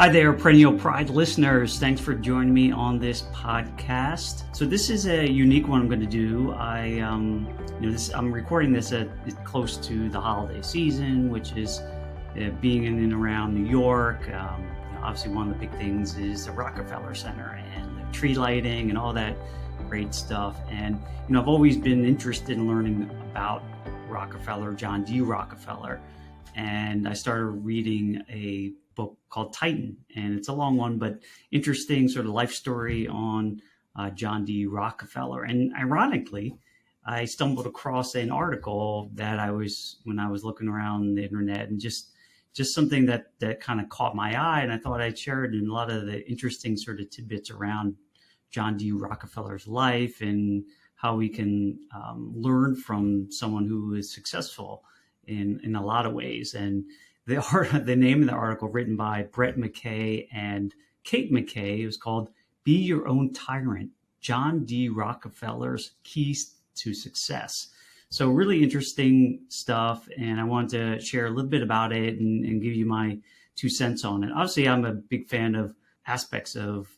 Hi there, Perennial Pride listeners. Thanks for joining me on this podcast. So this is a unique one I'm going to do. I'm recording this close to the holiday season, which is being in and around New York. Obviously, one of the big things is the Rockefeller Center and the tree lighting and all that great stuff. And I've always been interested in learning about Rockefeller, John D Rockefeller, and I started reading a book called Titan, and it's a long one, but interesting sort of life story on John D Rockefeller. And ironically, I stumbled across an article that when I was looking around the internet, and just something that kind of caught my eye, and I thought I'd share it in a lot of the interesting sort of tidbits around John D Rockefeller's life and how we can learn from someone who is successful in a lot of ways. And the name of the article, written by Brett McKay and Kate McKay, was called "Be Your Own Tyrant: John D Rockefeller's Keys to Success." So really interesting stuff, and I wanted to share a little bit about it and give you my 2 cents on it. Obviously, I'm a big fan of aspects of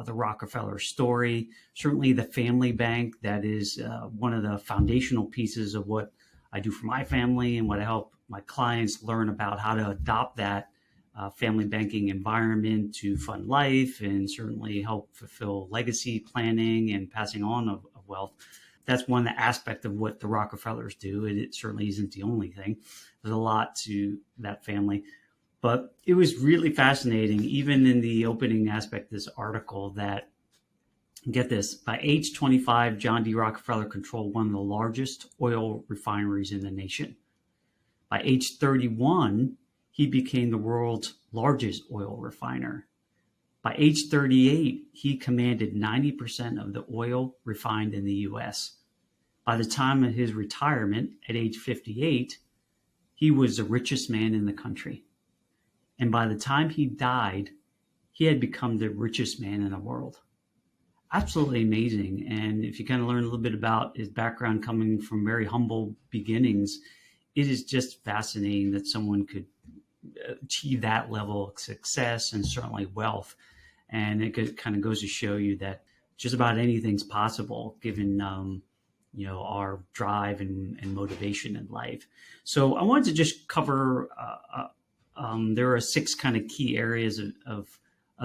the Rockefeller story. Certainly the family bank, that is one of the foundational pieces of what I do for my family and what I help my clients learn about how to adopt that family banking environment to fund life and certainly help fulfill legacy planning and passing on of wealth. That's one aspect of what the Rockefellers do. It certainly isn't the only thing. There's a lot to that family. But it was really fascinating, even in the opening aspect of this article, that, get this, by age 25, John D. Rockefeller controlled one of the largest oil refineries in the nation. By age 31, he became the world's largest oil refiner. By age 38, he commanded 90% of the oil refined in the U.S. By the time of his retirement at age 58, he was the richest man in the country. And by the time he died, he had become the richest man in the world. Absolutely amazing. And if you kind of learn a little bit about his background, coming from very humble beginnings, it is just fascinating that someone could achieve that level of success and certainly wealth. And it kind of goes to show you that just about anything's possible given, our drive and motivation in life. So I wanted to just cover, there are 6 kind of key areas of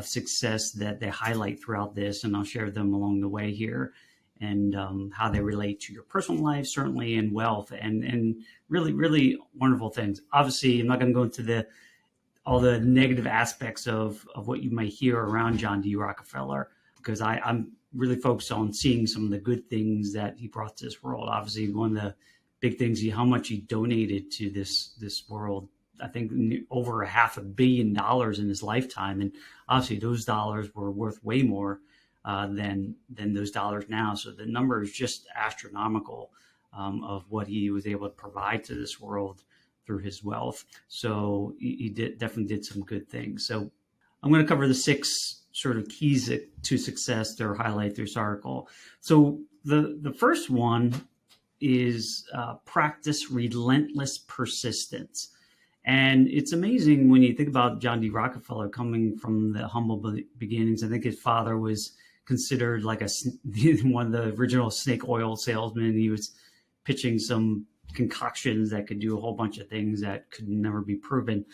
success that they highlight throughout this, and I'll share them along the way here, and how they relate to your personal life, certainly, and wealth, and really, really wonderful things. Obviously, I'm not going to go into all the negative aspects of what you might hear around John D. Rockefeller, because I'm really focused on seeing some of the good things that he brought to this world. Obviously, one of the big things, how much he donated to this world. I think over $500 million in his lifetime, and obviously those dollars were worth way more than those dollars now. So the number is just astronomical of what he was able to provide to this world through his wealth. So he definitely did some good things. So I'm going to cover the 6 sort of keys to success that are highlighted through this article. So the first one is practice relentless persistence. And it's amazing when you think about John D. Rockefeller coming from the humble beginnings. I think his father was considered like one of the original snake oil salesmen. He was pitching some concoctions that could do a whole bunch of things that could never be proven.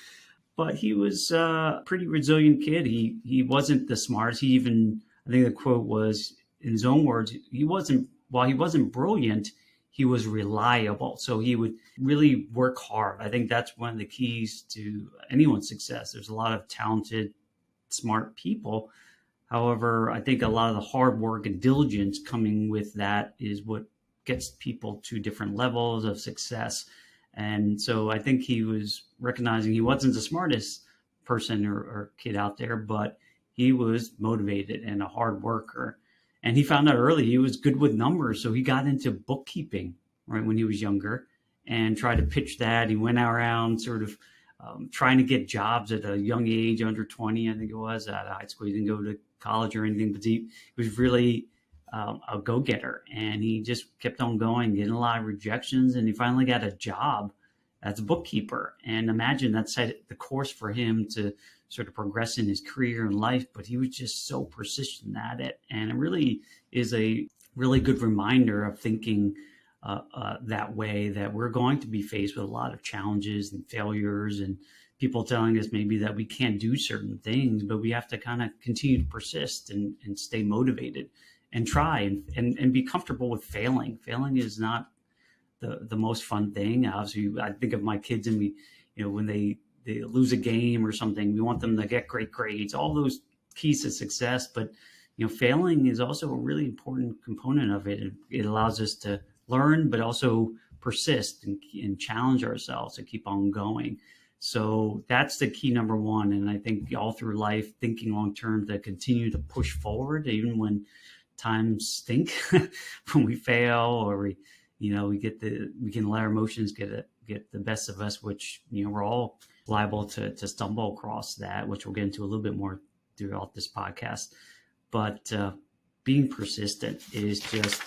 But he was a pretty resilient kid. He wasn't the smartest. I think the quote was, in his own words, while he wasn't brilliant, he was reliable. So he would really work hard. I think that's one of the keys to anyone's success. There's a lot of talented, smart people. However, I think a lot of the hard work and diligence coming with that is what gets people to different levels of success. And so I think he was recognizing he wasn't the smartest person or kid out there, but he was motivated and a hard worker. And he found out early he was good with numbers. So he got into bookkeeping right when he was younger and tried to pitch that. He went around sort of trying to get jobs at a young age, under 20, I think it was, out of high school. He didn't go to college or anything, but he was really a go-getter. And he just kept on going, getting a lot of rejections. And he finally got a job as a bookkeeper. And imagine that set the course for him to sort of progress in his career and life, but he was just so persistent at it. And it really is a really good reminder of thinking that way, that we're going to be faced with a lot of challenges and failures and people telling us maybe that we can't do certain things, but we have to kind of continue to persist and stay motivated and try and be comfortable with failing. Failing is not the most fun thing. Obviously, I think of my kids and when they lose a game or something, we want them to get great grades, all those keys to success. But, failing is also a really important component of it. It allows us to learn, but also persist and challenge ourselves to keep on going. So that's the key number one. And I think all through life, thinking long-term to continue to push forward, even when times stink, when we fail or we can let our emotions get the best of us, which, we're all liable to stumble across that, which we'll get into a little bit more throughout this podcast. But being persistent is just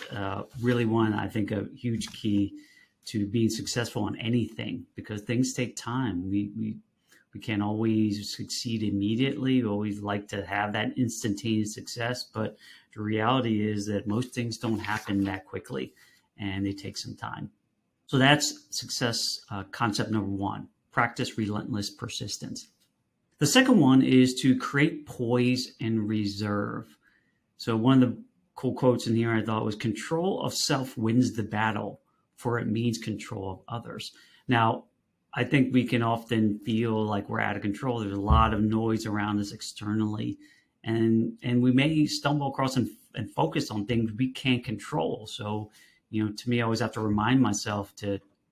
really one, I think, a huge key to being successful in anything, because things take time. We can't always succeed immediately. We always like to have that instantaneous success, but the reality is that most things don't happen that quickly and they take some time. So that's success concept number one, practice relentless persistence. The second one is to create poise and reserve. So one of the cool quotes in here I thought was, control of self wins the battle, for it means control of others. Now, I think we can often feel like we're out of control. There's a lot of noise around us externally, and we may stumble across and focus on things we can't control. So, to me, I always have to remind myself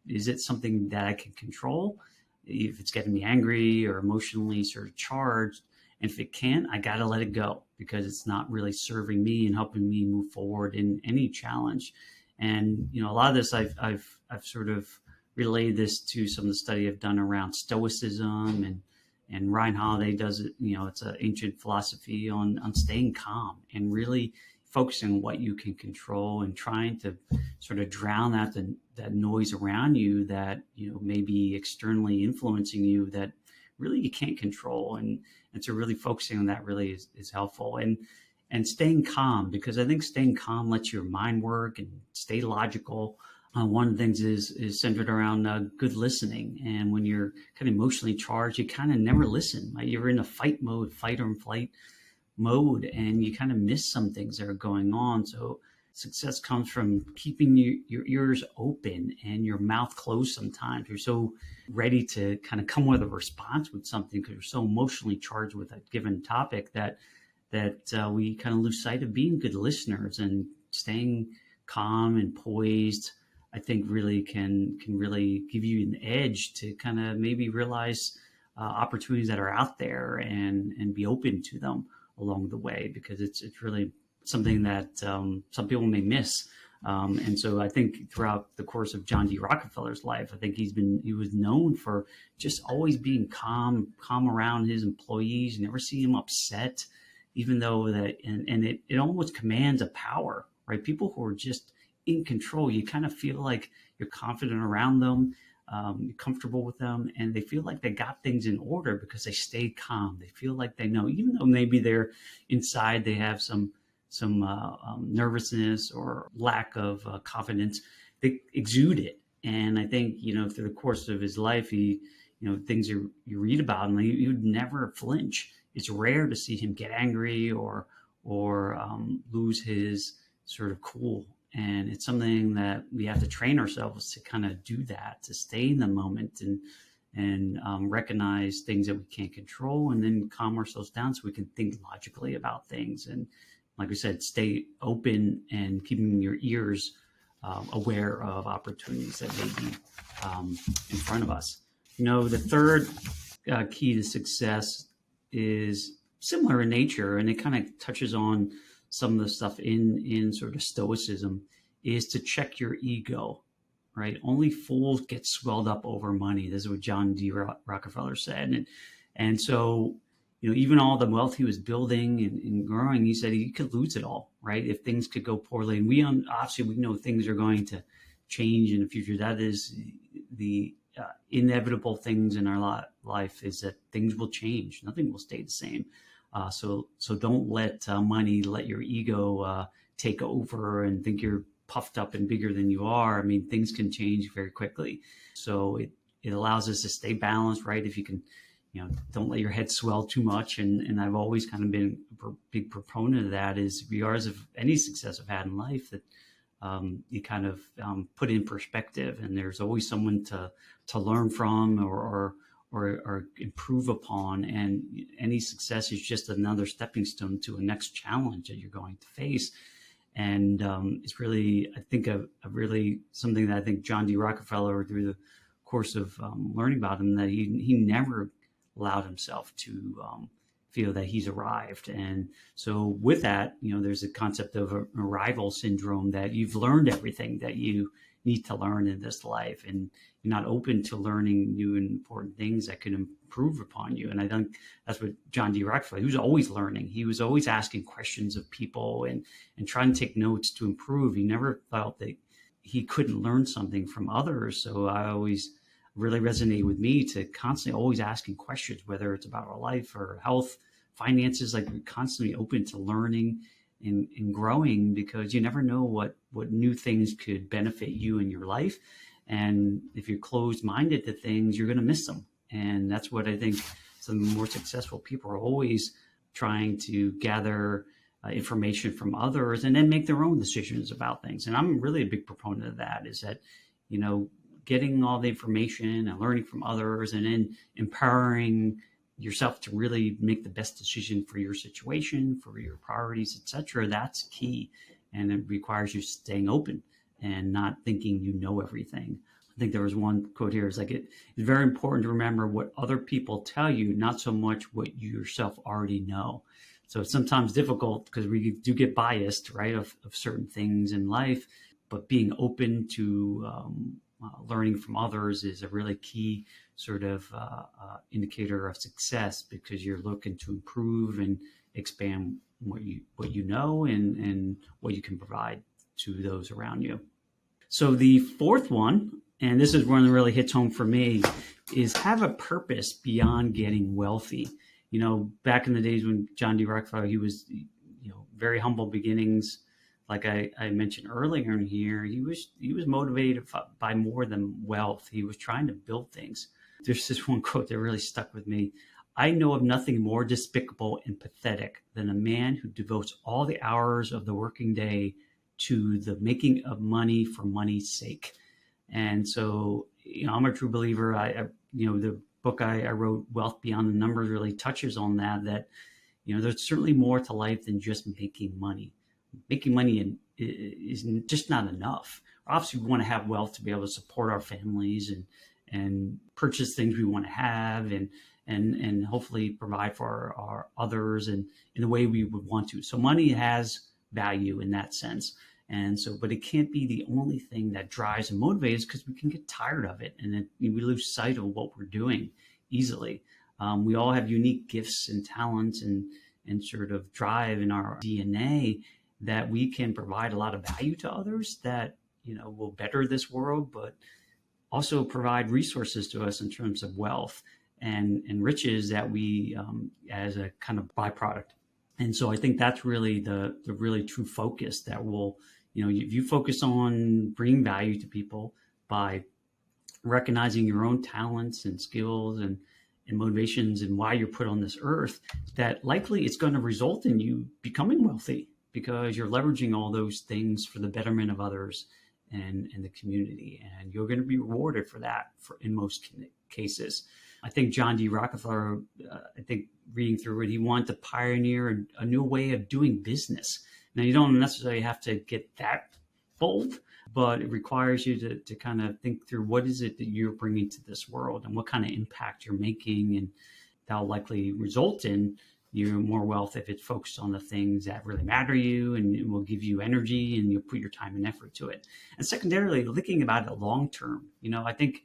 is it something that I can control? If it's getting me angry or emotionally sort of charged, and if it can't, I got to let it go, because it's not really serving me and helping me move forward in any challenge. And, a lot of this, I've sort of relayed this to some of the study I've done around Stoicism, and Ryan Holiday does it. It's an ancient philosophy on staying calm and really focusing on what you can control and trying to sort of drown out that noise around you that, may be externally influencing you that really you can't control. And so really focusing on that really is helpful. And staying calm, because I think staying calm lets your mind work and stay logical. One of the things is centered around good listening. And when you're kind of emotionally charged, you kind of never listen. Right? You're in a fight or flight mode, and you kind of miss some things that are going on. So success comes from keeping your ears open and your mouth closed sometimes. You're so ready to kind of come with a response with something because you're so emotionally charged with a given topic that we kind of lose sight of being good listeners. And staying calm and poised, I think, really can really give you an edge to kind of maybe realize opportunities that are out there and be open to them along the way, because it's really something that some people may miss. And so I think throughout the course of John D Rockefeller's life, I think he was known for just always being calm around his employees. You never see him upset, even though it almost commands a power, right? People who are just in control, you kind of feel like you're confident around them, you're comfortable with them, and they feel like they got things in order because they stay calm. They feel like they know, even though maybe they're inside, they have some nervousness or lack of confidence, they exude it. And I think, through the course of his life, he, things you read about him, he would never flinch. It's rare to see him get angry or lose his sort of cool. And it's something that we have to train ourselves to kind of do that, to stay in the moment and recognize things that we can't control, and then calm ourselves down so we can think logically about things. And like I said, stay open and keeping your ears aware of opportunities that may be in front of us. The third key to success is similar in nature, and it kind of touches on some of the stuff in sort of Stoicism, is to check your ego, right? Only fools get swelled up over money. This is what John D Rockefeller said. And so, even all the wealth he was building and growing, he said he could lose it all, right? If things could go poorly. And obviously we know things are going to change in the future. That is the inevitable things in our life is that things will change. Nothing will stay the same. So don't let money, let your ego take over and think you're puffed up and bigger than you are. I mean, things can change very quickly. So it allows us to stay balanced, right? If you can, don't let your head swell too much. And I've always kind of been a big proponent of that, is regardless of any success I've had in life, that you kind of put in perspective, and there's always someone to learn from or improve upon. And any success is just another stepping stone to a next challenge that you're going to face. And it's really, I think, a really something that I think John D Rockefeller, through the course of learning about him, that he never allowed himself to feel that he's arrived. And so with that, there's a concept of arrival syndrome, that you've learned everything that you need to learn in this life, and you're not open to learning new and important things that can improve upon you. And I think that's what John D Rockefeller, he was always learning. He was always asking questions of people and trying to take notes to improve. He never felt that he couldn't learn something from others. So I always really resonate with me to constantly always asking questions, whether it's about our life or health, finances, like we're constantly open to learning and growing, because you never know what new things could benefit you in your life. And if you're closed-minded to things, you're going to miss them. And that's what I think some more successful people are always trying to gather information from others and then make their own decisions about things. And I'm really a big proponent of that, is that, getting all the information and learning from others and then empowering yourself to really make the best decision for your situation, for your priorities, etc. That's key. And it requires you staying open and not thinking you know everything. I think there was one quote here, it's like, it's very important to remember what other people tell you, not so much what you yourself already know. So it's sometimes difficult because we do get biased, right, of certain things in life, but being open to learning from others is a really key sort of indicator of success, because you're looking to improve and expand what you know and what you can provide to those around you. So the fourth one, and this is one that really hits home for me, is have a purpose beyond getting wealthy. Back in the days when John D Rockefeller, he was, very humble beginnings. Like I mentioned earlier in here, he was motivated by more than wealth. He was trying to build things. There's this one quote that really stuck with me. I know of nothing more despicable and pathetic than a man who devotes all the hours of the working day to the making of money for money's sake. And so, I'm a true believer. The book I wrote, Wealth Beyond the Numbers, really touches on that, there's certainly more to life than just making money. Making money is just not enough. Obviously, we want to have wealth to be able to support our families and purchase things we want to have and hopefully provide for our others and in the way we would want to. So money has value in that sense. And so, but it can't be the only thing that drives and motivates, because we can get tired of it and then we lose sight of what we're doing easily. We all have unique gifts and talents and sort of drive in our DNA that we can provide a lot of value to others that, will better this world, but also provide resources to us in terms of wealth and riches that we, as a kind of byproduct. And so I think that's really the really true focus that will, if you focus on bringing value to people by recognizing your own talents and skills and motivations and why you're put on this earth, that likely it's going to result in you becoming wealthy, because you're leveraging all those things for the betterment of others and the community. And you're going to be rewarded for that in most cases. I think John D Rockefeller, reading through it, he wanted to pioneer a new way of doing business. Now, you don't necessarily have to get that bold, but it requires you to kind of think through what is it that you're bringing to this world and what kind of impact you're making. And that'll likely result in more wealth if it's focused on the things that really matter to you and it will give you energy and you'll put your time and effort to it. And secondarily, thinking about it long term. I think,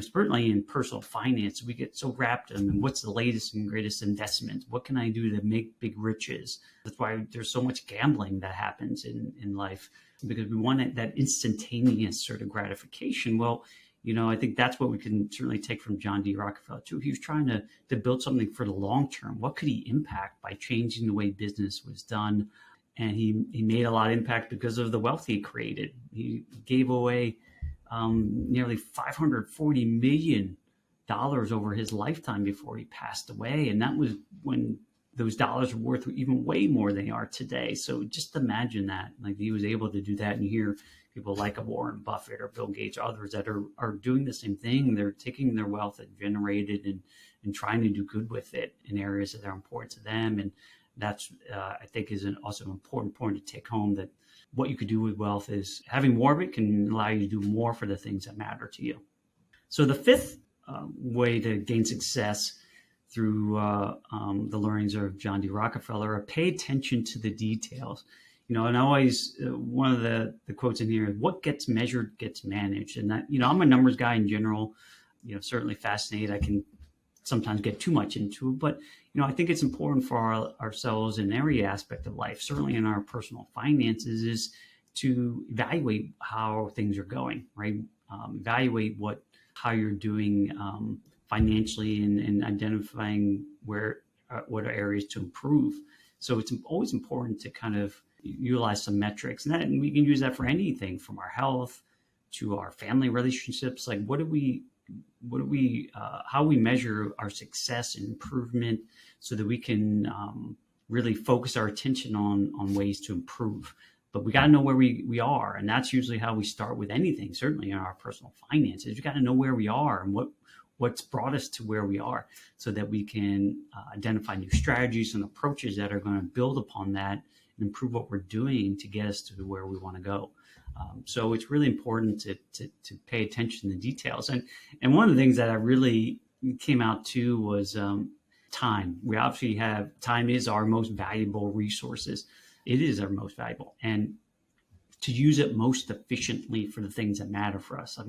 certainly in personal finance, we get so wrapped in what's the latest and greatest investment? What can I do to make big riches? That's why there's so much gambling that happens in life, because we want that instantaneous sort of gratification. Well, I think that's what we can certainly take from John D Rockefeller too. He was trying to build something for the long term. What could he impact by changing the way business was done? And he made a lot of impact because of the wealth he created. He gave away nearly $540 million over his lifetime before he passed away. And that was when those dollars were worth even way more than they are today. So just imagine that, like he was able to do that. And you hear people like a Warren Buffett or Bill Gates or others that are doing the same thing. They're taking their wealth that generated and trying to do good with it in areas that are important to them. And that's, I think, is also an important point to take home, that what you could do with wealth is having more of it can allow you to do more for the things that matter to you. So the fifth way to gain success through the learnings of John D Rockefeller are pay attention to the details. And I always, one of the quotes in here is, what gets measured gets managed. And that, I'm a numbers guy in general, certainly fascinated. I can sometimes get too much into it, but, I think it's important for ourselves in every aspect of life, certainly in our personal finances, is to evaluate how things are going, right? Evaluate how you're doing financially and identifying what are areas to improve. So it's always important to kind of utilize some metrics, and we can use that for anything from our health to our family relationships. Like how we measure our success and improvement, so that we can really focus our attention on ways to improve. But we got to know where we are, and that's usually how we start with anything. Certainly in our personal finances, we got to know where we are and what's brought us to where we are, so that we can identify new strategies and approaches that are going to build upon that and improve what we're doing to get us to where we want to go. So it's really important to pay attention to the details. And one of the things that I really came out to was time. We obviously have time is our most valuable resources. It is our most valuable, and to use it most efficiently for the things that matter for us. I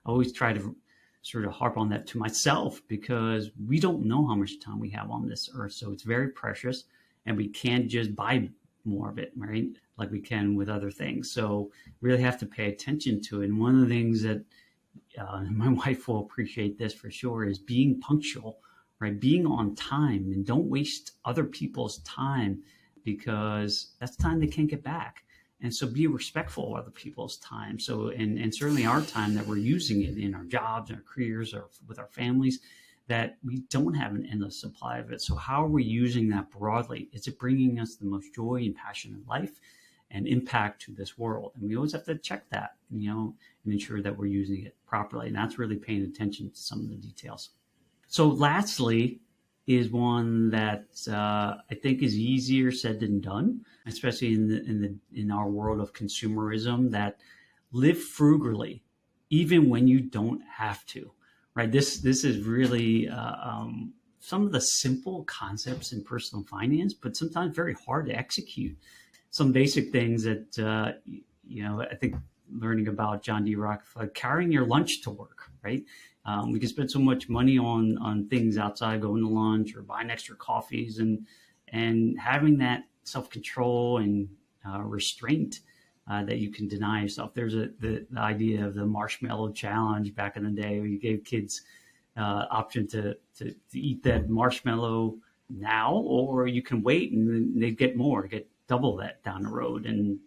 always try to sort of harp on that to myself, because we don't know how much time we have on this earth. So it's very precious, and we can't just buy more of it, right? Like we can with other things. So really have to pay attention to it. And one of the things that my wife will appreciate this for sure is being punctual, right? Being on time, and don't waste other people's time, because that's time they can't get back. And so be respectful of other people's time. So, and certainly our time that we're using it in our jobs, our careers, or with our families, that we don't have an endless supply of it. So how are we using that broadly? Is it bringing us the most joy and passion in life and impact to this world? And we always have to check that, and ensure that we're using it properly. And that's really paying attention to some of the details. So lastly is one that I think is easier said than done, especially in our world of consumerism, that live frugally, even when you don't have to. Right. This is really some of the simple concepts in personal finance, but sometimes very hard to execute. Some basic things that I think learning about John D Rockefeller, carrying your lunch to work. Right. We can spend so much money on things outside, going to lunch or buying extra coffees, and having that self-control and restraint that you can deny yourself. There's the idea of the marshmallow challenge back in the day, where you gave kids option to eat that marshmallow now, or you can wait and they get double that down the road. And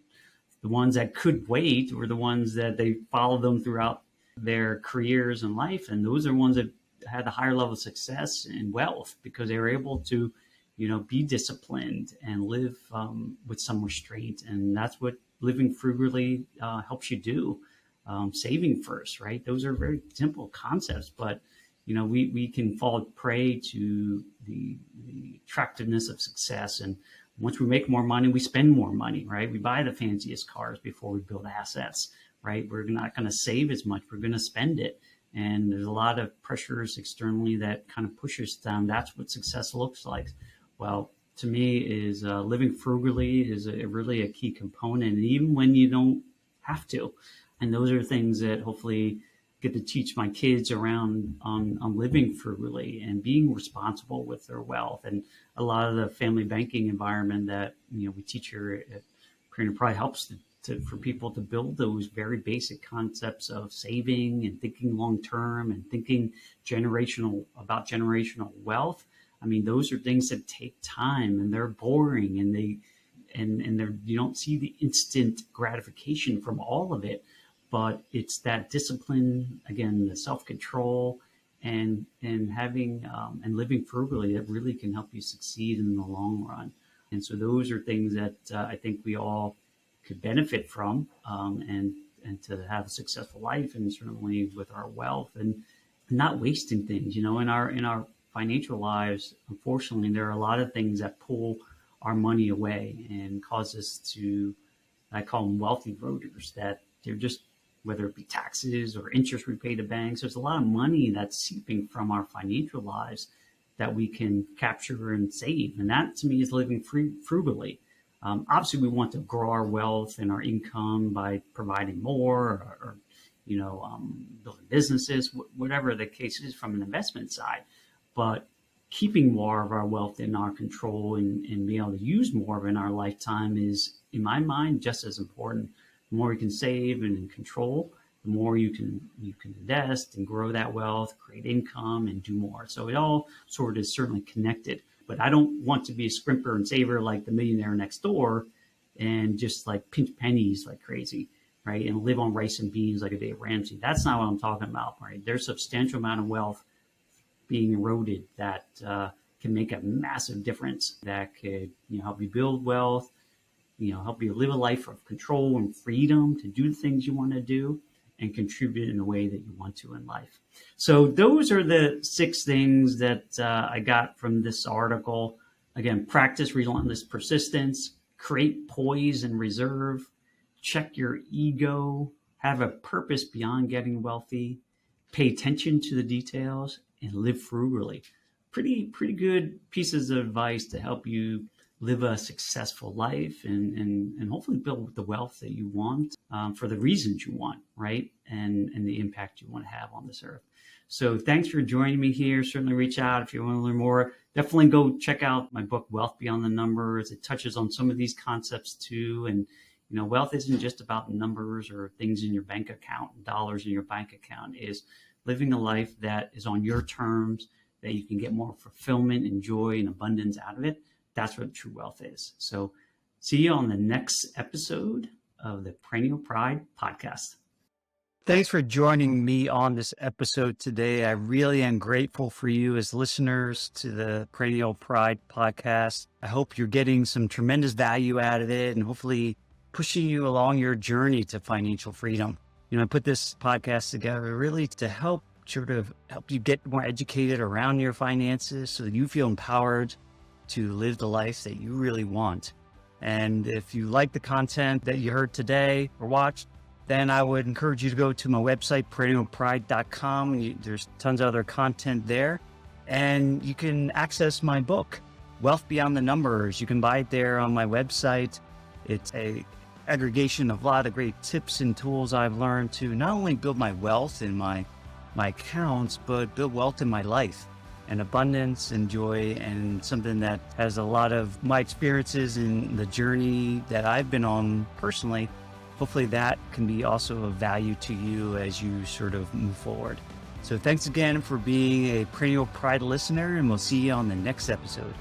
the ones that could wait were the ones that they followed them throughout their careers and life. And those are ones that had a higher level of success and wealth, because they were able to, be disciplined and live with some restraint. And that's what living frugally helps you do. Saving first, right? Those are very simple concepts, but we can fall prey to the attractiveness of success. And once we make more money, we spend more money, right? We buy the fanciest cars before we build assets, right? We're not going to save as much. We're going to spend it. And there's a lot of pressures externally that kind of push us down. That's what success looks like. Well, to me, is living frugally is really a key component, and even when you don't have to. And those are things that hopefully get to teach my kids around on living frugally and being responsible with their wealth. And a lot of the family banking environment that we teach here at Premier probably helps for people to build those very basic concepts of saving and thinking long term and thinking about generational wealth. I mean, those are things that take time, and they're boring, and you don't see the instant gratification from all of it. But it's that discipline, again, the self-control, and having and living frugally that really can help you succeed in the long run. And so those are things that I think we all could benefit from, and to have a successful life, and certainly with our wealth, and not wasting things. In our financial lives, unfortunately, there are a lot of things that pull our money away and cause us to, I call them wealth eroders, that they're just, whether it be taxes or interest we pay to banks, there's a lot of money that's seeping from our financial lives that we can capture and save. And that, to me, is living frugally. Obviously, we want to grow our wealth and our income by providing more, or building businesses, whatever the case is from an investment side. But keeping more of our wealth in our control and being able to use more of it in our lifetime is, in my mind, just as important. The more you can save and control, the more you can invest and grow that wealth, create income, and do more. So it all sort of is certainly connected. But I don't want to be a scrimper and saver like the millionaire next door and just like pinch pennies like crazy, right? And live on rice and beans like a Dave Ramsey. That's not what I'm talking about, right? There's a substantial amount of wealth being eroded that can make a massive difference, that could help you build wealth, help you live a life of control and freedom to do the things you want to do and contribute in the way that you want to in life. So those are the 6 things that I got from this article. Again, practice relentless persistence, create poise and reserve, check your ego, have a purpose beyond getting wealthy, pay attention to the details, and live frugally. Pretty good pieces of advice to help you live a successful life and hopefully build the wealth that you want for the reasons you want, right? And the impact you want to have on this earth. So thanks for joining me here. Certainly reach out if you want to learn more. Definitely go check out my book, Wealth Beyond the Numbers. It touches on some of these concepts too. And, wealth isn't just about numbers or things in your bank account, dollars in your bank account. It is living a life that is on your terms, that you can get more fulfillment and joy and abundance out of it. That's what true wealth is. So see you on the next episode of the Perennial Pride podcast. Thanks for joining me on this episode today. I really am grateful for you as listeners to the Perennial Pride podcast. I hope you're getting some tremendous value out of it and hopefully pushing you along your journey to financial freedom. I put this podcast together really to help you get more educated around your finances so that you feel empowered to live the life that you really want. And if you like the content that you heard today or watched, then I would encourage you to go to my website, perennialpride.com. There's tons of other content there. And you can access my book, Wealth Beyond the Numbers. You can buy it there on my website. It's a aggregation of a lot of great tips and tools I've learned to not only build my wealth in my accounts, but build wealth in my life and abundance and joy, and something that has a lot of my experiences in the journey that I've been on personally. Hopefully that can be also of value to you as you sort of move forward. So thanks again for being a Perennial Pride listener, and we'll see you on the next episode.